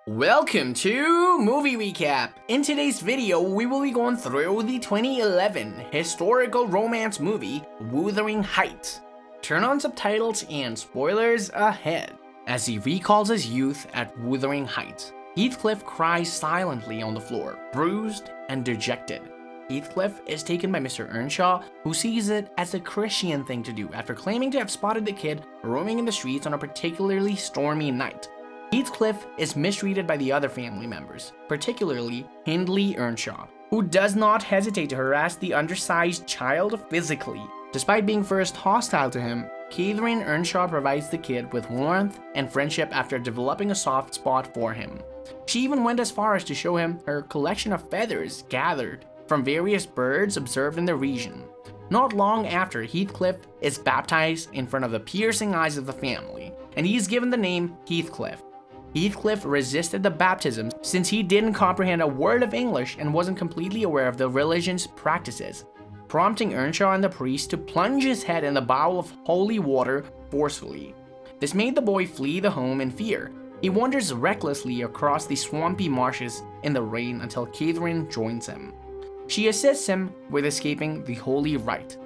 Welcome to Movie Recap. In today's video, we will be going through the 2011 historical romance movie, Wuthering Heights. Turn on subtitles and spoilers ahead. As he recalls his youth at Wuthering Heights, Heathcliff cries silently on the floor, bruised and dejected. Heathcliff is taken by Mr. Earnshaw, who sees it as a Christian thing to do after claiming to have spotted the kid roaming in the streets on a particularly stormy night. Heathcliff is mistreated by the other family members, particularly Hindley Earnshaw, who does not hesitate to harass the undersized child physically. Despite being first hostile to him, Catherine Earnshaw provides the kid with warmth and friendship after developing a soft spot for him. She even went as far as to show him her collection of feathers gathered from various birds observed in the region. Not long after, Heathcliff is baptized in front of the piercing eyes of the family, and he is given the name Heathcliff. Heathcliff resisted the baptism since he didn't comprehend a word of English and wasn't completely aware of the religion's practices, prompting Earnshaw and the priest to plunge his head in the bowl of holy water forcefully. This made the boy flee the home in fear. He wanders recklessly across the swampy marshes in the rain until Catherine joins him. She assists him with escaping the holy rite.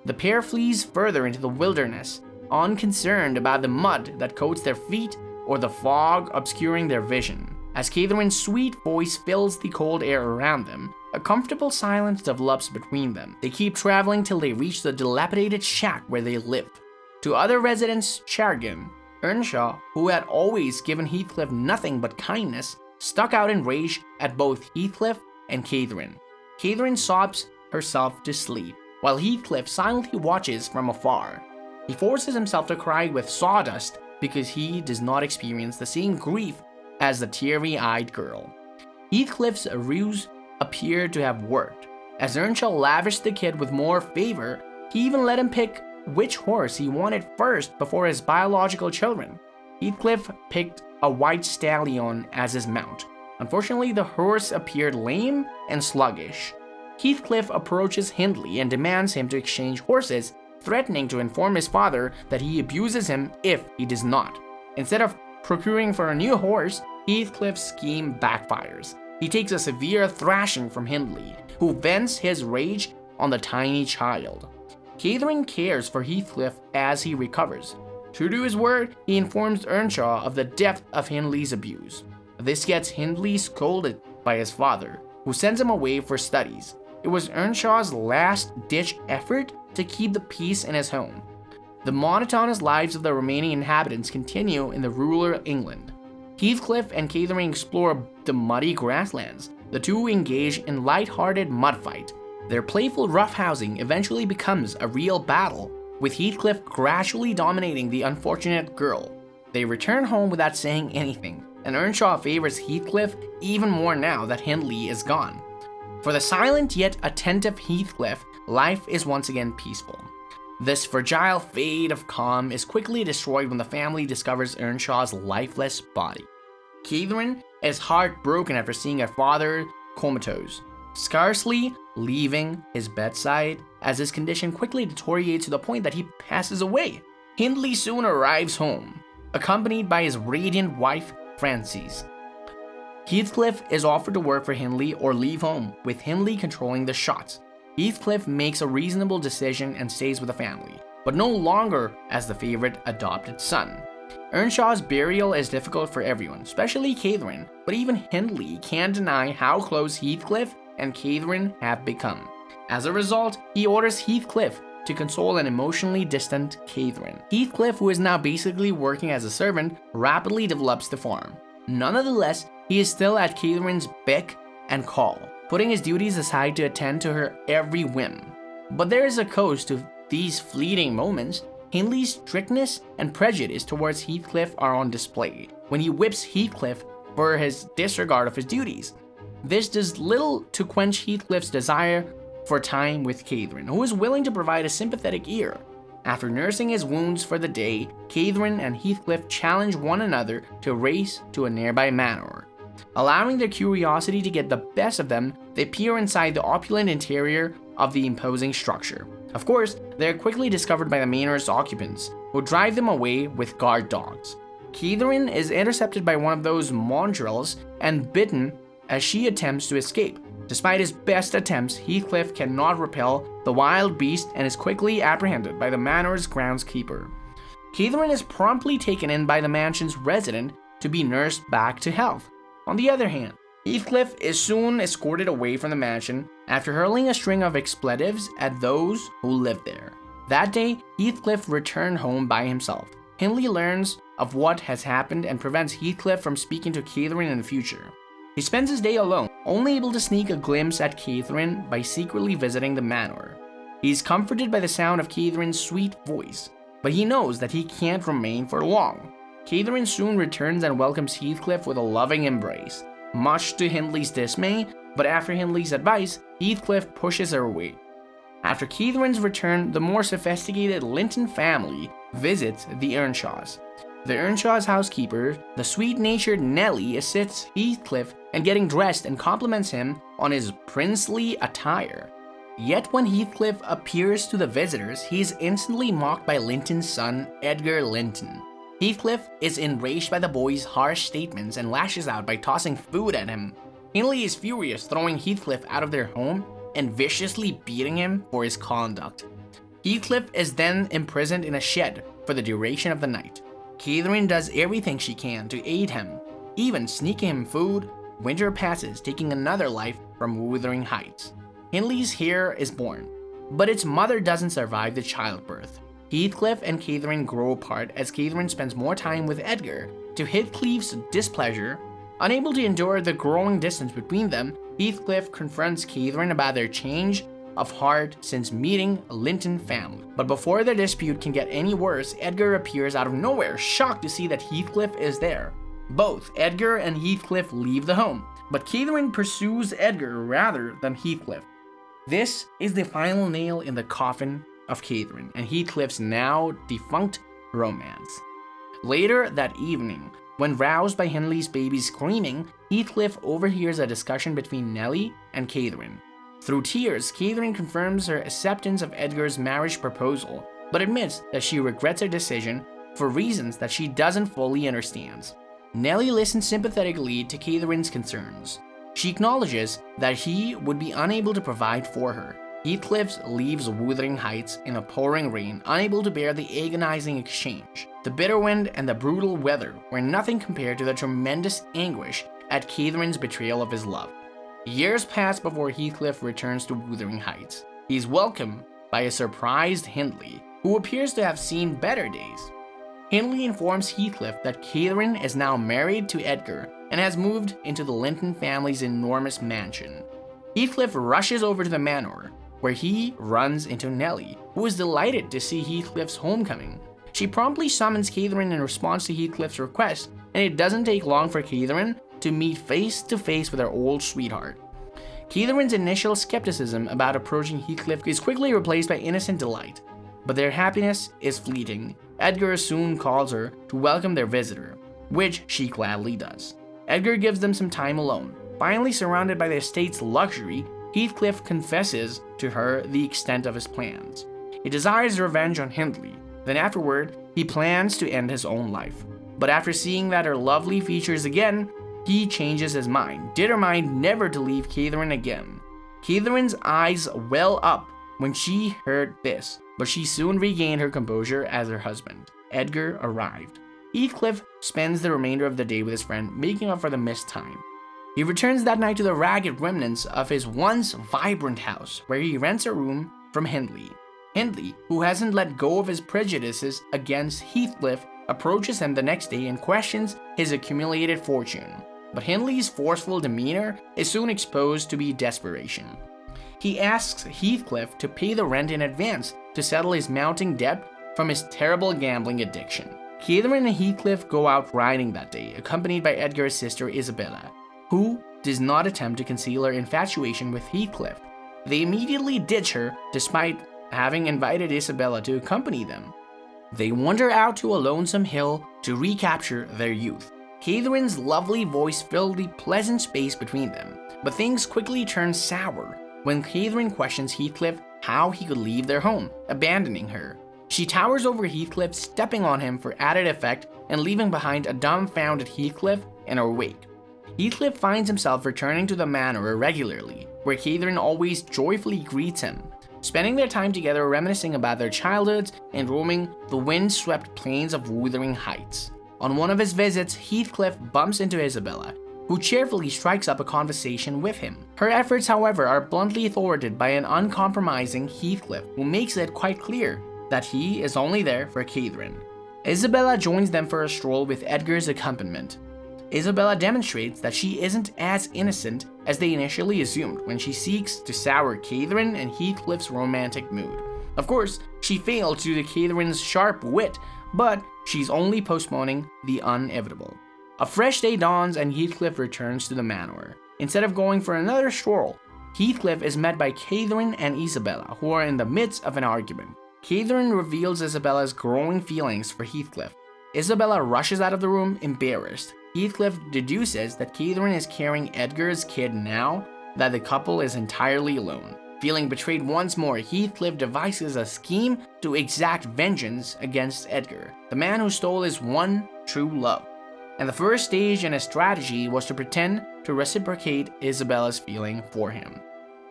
The pair flees further into the wilderness, unconcerned about the mud that coats their feet or the fog obscuring their vision. As Catherine's sweet voice fills the cold air around them, a comfortable silence develops between them. They keep traveling till they reach the dilapidated shack where they live. To other residents, Chargan, Earnshaw, who had always given Heathcliff nothing but kindness, stuck out in rage at both Heathcliff and Catherine. Catherine sobs herself to sleep, while Heathcliff silently watches from afar. He forces himself to cry with sawdust because he does not experience the same grief as the teary-eyed girl. Heathcliff's ruse appeared to have worked. As Earnshaw lavished the kid with more favor, he even let him pick which horse he wanted first before his biological children. Heathcliff picked a white stallion as his mount. Unfortunately, the horse appeared lame and sluggish. Heathcliff approaches Hindley and demands him to exchange horses, threatening to inform his father that he abuses him if he does not. Instead of procuring for a new horse, Heathcliff's scheme backfires. He takes a severe thrashing from Hindley, who vents his rage on the tiny child. Catherine cares for Heathcliff as he recovers. True to his word, he informs Earnshaw of the depth of Hindley's abuse. This gets Hindley scolded by his father, who sends him away for studies. It was Earnshaw's last-ditch effort to keep the peace in his home. The monotonous lives of the remaining inhabitants continue in the rural England. Heathcliff and Catherine explore the muddy grasslands. The two engage in light-hearted mud fight. Their playful roughhousing eventually becomes a real battle, with Heathcliff gradually dominating the unfortunate girl. They return home without saying anything, and Earnshaw favors Heathcliff even more now that Hindley is gone. For the silent yet attentive Heathcliff, life is once again peaceful. This fragile fade of calm is quickly destroyed when the family discovers Earnshaw's lifeless body. Catherine is heartbroken after seeing her father comatose, scarcely leaving his bedside as his condition quickly deteriorates to the point that he passes away. Hindley soon arrives home, accompanied by his radiant wife, Frances. Heathcliff is offered to work for Hindley or leave home, with Hindley controlling the shots. Heathcliff makes a reasonable decision and stays with the family, but no longer as the favorite adopted son. Earnshaw's burial is difficult for everyone, especially Catherine, but even Hindley can't deny how close Heathcliff and Catherine have become. As a result, he orders Heathcliff to console an emotionally distant Catherine. Heathcliff, who is now basically working as a servant, rapidly develops the farm. Nonetheless, he is still at Catherine's beck and call, putting his duties aside to attend to her every whim. But there is a cost to these fleeting moments. Hindley's strictness and prejudice towards Heathcliff are on display when he whips Heathcliff for his disregard of his duties. This does little to quench Heathcliff's desire for time with Catherine, who is willing to provide a sympathetic ear. After nursing his wounds for the day, Catherine and Heathcliff challenge one another to race to a nearby manor. Allowing their curiosity to get the best of them, they peer inside the opulent interior of the imposing structure. Of course, they are quickly discovered by the manor's occupants, who drive them away with guard dogs. Catherine is intercepted by one of those mongrels and bitten as she attempts to escape. Despite his best attempts, Heathcliff cannot repel the wild beast and is quickly apprehended by the manor's groundskeeper. Catherine is promptly taken in by the mansion's resident to be nursed back to health. On the other hand, Heathcliff is soon escorted away from the mansion after hurling a string of expletives at those who lived there. That day, Heathcliff returned home by himself. Hindley learns of what has happened and prevents Heathcliff from speaking to Catherine in the future. He spends his day alone, only able to sneak a glimpse at Catherine by secretly visiting the manor. He is comforted by the sound of Catherine's sweet voice, but he knows that he can't remain for long. Catherine soon returns and welcomes Heathcliff with a loving embrace, much to Hindley's dismay, but after Hindley's advice, Heathcliff pushes her away. After Catherine's return, the more sophisticated Linton family visits the Earnshaws. The Earnshaw's housekeeper, the sweet-natured Nellie, assists Heathcliff in getting dressed and compliments him on his princely attire. Yet when Heathcliff appears to the visitors, he is instantly mocked by Linton's son, Edgar Linton. Heathcliff is enraged by the boy's harsh statements and lashes out by tossing food at him. Hindley is furious, throwing Heathcliff out of their home and viciously beating him for his conduct. Heathcliff is then imprisoned in a shed for the duration of the night. Catherine does everything she can to aid him, even sneaking him food. Winter passes, taking another life from Wuthering Heights. Hindley's heir is born, but its mother doesn't survive the childbirth. Heathcliff and Catherine grow apart as Catherine spends more time with Edgar. To Heathcliff's displeasure, unable to endure the growing distance between them, Heathcliff confronts Catherine about their change of heart since meeting a Linton family. But before their dispute can get any worse, Edgar appears out of nowhere, shocked to see that Heathcliff is there. Both Edgar and Heathcliff leave the home, but Catherine pursues Edgar rather than Heathcliff. This is the final nail in the coffin of Catherine and Heathcliff's now defunct romance. Later that evening, when roused by Hindley's baby screaming, Heathcliff overhears a discussion between Nellie and Catherine. Through tears, Catherine confirms her acceptance of Edgar's marriage proposal, but admits that she regrets her decision for reasons that she doesn't fully understand. Nellie listens sympathetically to Catherine's concerns. She acknowledges that he would be unable to provide for her. Heathcliff leaves Wuthering Heights in a pouring rain, unable to bear the agonizing exchange. The bitter wind and the brutal weather were nothing compared to the tremendous anguish at Catherine's betrayal of his love. Years pass before Heathcliff returns to Wuthering Heights. He is welcomed by a surprised Hindley, who appears to have seen better days. Hindley informs Heathcliff that Catherine is now married to Edgar and has moved into the Linton family's enormous mansion. Heathcliff rushes over to the manor, where he runs into Nellie, who is delighted to see Heathcliff's homecoming. She promptly summons Catherine in response to Heathcliff's request, and it doesn't take long for Catherine to meet face to face with her old sweetheart. Catherine's initial skepticism about approaching Heathcliff is quickly replaced by innocent delight, but their happiness is fleeting. Edgar soon calls her to welcome their visitor, which she gladly does. Edgar gives them some time alone. Finally surrounded by the estate's luxury, Heathcliff confesses to her the extent of his plans. He desires revenge on Hindley, then afterward, he plans to end his own life. But after seeing that her lovely features again, he changes his mind, determined never to leave Catherine again. Catherine's eyes well up when she heard this, but she soon regained her composure as her husband, Edgar, arrived. Heathcliff spends the remainder of the day with his friend, making up for the missed time. He returns that night to the ragged remnants of his once vibrant house, where he rents a room from Hindley. Hindley, who hasn't let go of his prejudices against Heathcliff, approaches him the next day and questions his accumulated fortune. But Hindley's forceful demeanor is soon exposed to be desperation. He asks Heathcliff to pay the rent in advance to settle his mounting debt from his terrible gambling addiction. Catherine and Heathcliff go out riding that day, accompanied by Edgar's sister Isabella, who does not attempt to conceal her infatuation with Heathcliff. They immediately ditch her despite having invited Isabella to accompany them. They wander out to a lonesome hill to recapture their youth. Catherine's lovely voice filled the pleasant space between them, but things quickly turn sour when Catherine questions Heathcliff how he could leave their home, abandoning her. She towers over Heathcliff, stepping on him for added effect and leaving behind a dumbfounded Heathcliff in her wake. Heathcliff finds himself returning to the manor regularly, where Catherine always joyfully greets him, spending their time together reminiscing about their childhoods and roaming the wind-swept plains of Wuthering Heights. On one of his visits, Heathcliff bumps into Isabella, who cheerfully strikes up a conversation with him. Her efforts, however, are bluntly thwarted by an uncompromising Heathcliff, who makes it quite clear that he is only there for Catherine. Isabella joins them for a stroll with Edgar's accompaniment. Isabella demonstrates that she isn't as innocent as they initially assumed when she seeks to sour Catherine and Heathcliff's romantic mood. Of course, she fails due to Catherine's sharp wit, but she's only postponing the inevitable. A fresh day dawns and Heathcliff returns to the manor. Instead of going for another stroll, Heathcliff is met by Catherine and Isabella, who are in the midst of an argument. Catherine reveals Isabella's growing feelings for Heathcliff. Isabella rushes out of the room, embarrassed. Heathcliff deduces that Catherine is carrying Edgar's kid now that the couple is entirely alone. Feeling betrayed once more, Heathcliff devises a scheme to exact vengeance against Edgar, the man who stole his one true love. And the first stage in his strategy was to pretend to reciprocate Isabella's feeling for him.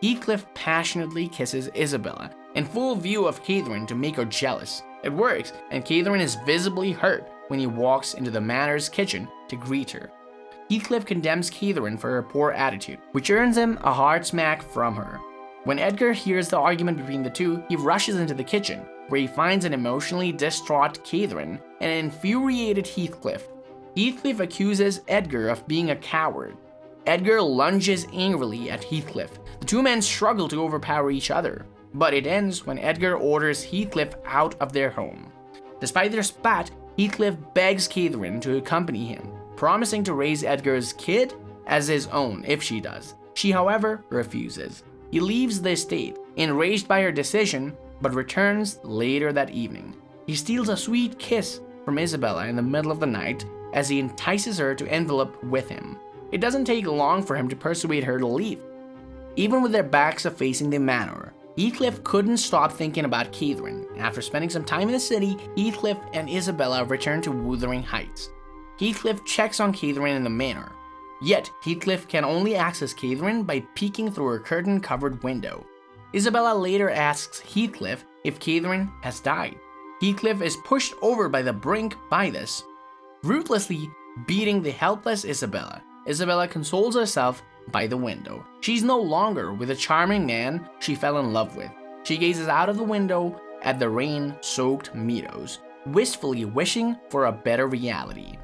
Heathcliff passionately kisses Isabella in full view of Catherine to make her jealous. It works, and Catherine is visibly hurt when he walks into the manor's kitchen to greet her. Heathcliff condemns Catherine for her poor attitude, which earns him a hard smack from her. When Edgar hears the argument between the two, he rushes into the kitchen, where he finds an emotionally distraught Catherine and an infuriated Heathcliff. Heathcliff accuses Edgar of being a coward. Edgar lunges angrily at Heathcliff. The two men struggle to overpower each other, but it ends when Edgar orders Heathcliff out of their home. Despite their spat, Heathcliff begs Catherine to accompany him, promising to raise Edgar's kid as his own if she does. She, however, refuses. He leaves the estate, enraged by her decision, but returns later that evening. He steals a sweet kiss from Isabella in the middle of the night as he entices her to envelope with him. It doesn't take long for him to persuade her to leave. Even with their backs facing the manor, Heathcliff couldn't stop thinking about Catherine. After spending some time in the city, Heathcliff and Isabella return to Wuthering Heights. Heathcliff checks on Catherine in the manor. Yet, Heathcliff can only access Catherine by peeking through her curtain-covered window. Isabella later asks Heathcliff if Catherine has died. Heathcliff is pushed over by the brink by this, ruthlessly beating the helpless Isabella. Isabella consoles herself by the window. She's no longer with the charming man she fell in love with. She gazes out of the window at the rain-soaked meadows, wistfully wishing for a better reality.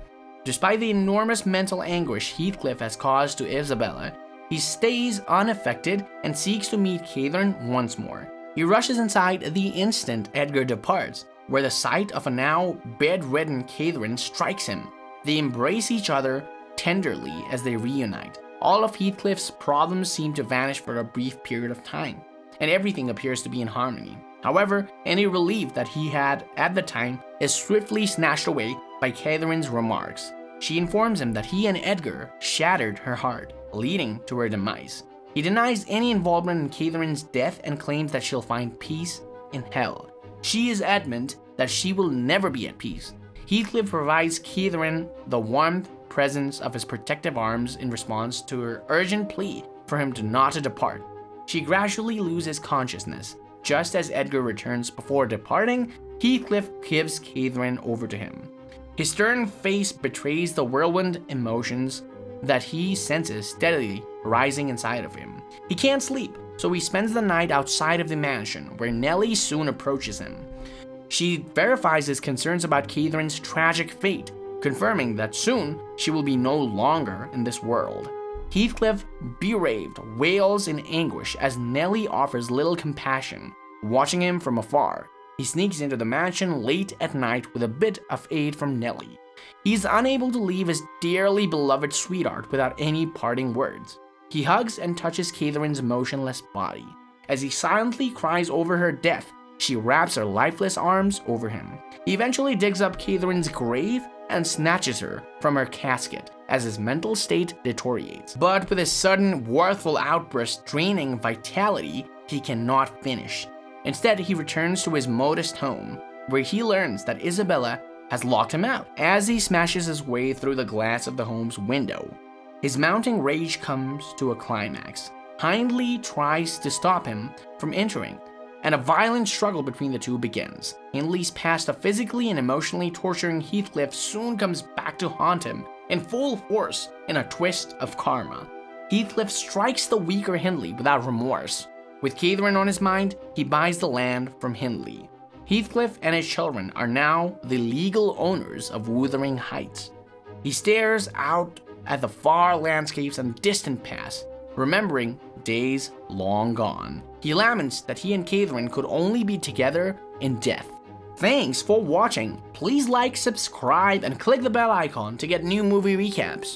Despite the enormous mental anguish Heathcliff has caused to Isabella, he stays unaffected and seeks to meet Catherine once more. He rushes inside the instant Edgar departs, where the sight of a now bedridden Catherine strikes him. They embrace each other tenderly as they reunite. All of Heathcliff's problems seem to vanish for a brief period of time, and everything appears to be in harmony. However, any relief that he had at the time is swiftly snatched away by Catherine's remarks. She informs him that he and Edgar shattered her heart, leading to her demise. He denies any involvement in Catherine's death and claims that she'll find peace in hell. She is adamant that she will never be at peace. Heathcliff provides Catherine the warmth presence of his protective arms in response to her urgent plea for him not to depart. She gradually loses consciousness. Just as Edgar returns before departing, Heathcliff gives Catherine over to him. His stern face betrays the whirlwind emotions that he senses steadily rising inside of him. He can't sleep, so he spends the night outside of the mansion, where Nellie soon approaches him. She verifies his concerns about Catherine's tragic fate, confirming that soon she will be no longer in this world. Heathcliff, bereaved, wails in anguish as Nellie offers little compassion. Watching him from afar, he sneaks into the mansion late at night with a bit of aid from Nellie. He's unable to leave his dearly beloved sweetheart without any parting words. He hugs and touches Catherine's motionless body. As he silently cries over her death, she wraps her lifeless arms over him. He eventually digs up Catherine's grave and snatches her from her casket as his mental state deteriorates. But with his sudden, worthful outburst draining vitality, he cannot finish. Instead, he returns to his modest home. where he learns that Isabella has locked him out. As he smashes his way through the glass of the home's window, his mounting rage comes to a climax. Hindley tries to stop him from entering, and a violent struggle between the two begins. Hindley's past of physically and emotionally torturing Heathcliff soon comes back to haunt him in full force in a twist of karma. Heathcliff strikes the weaker Hindley without remorse. With Catherine on his mind, he buys the land from Hindley. Heathcliff and his children are now the legal owners of Wuthering Heights. He stares out at the far landscapes and distant past, remembering days long gone. He laments that he and Catherine could only be together in death. Thanks for watching. Please like, subscribe, and click the bell icon to get new movie recaps.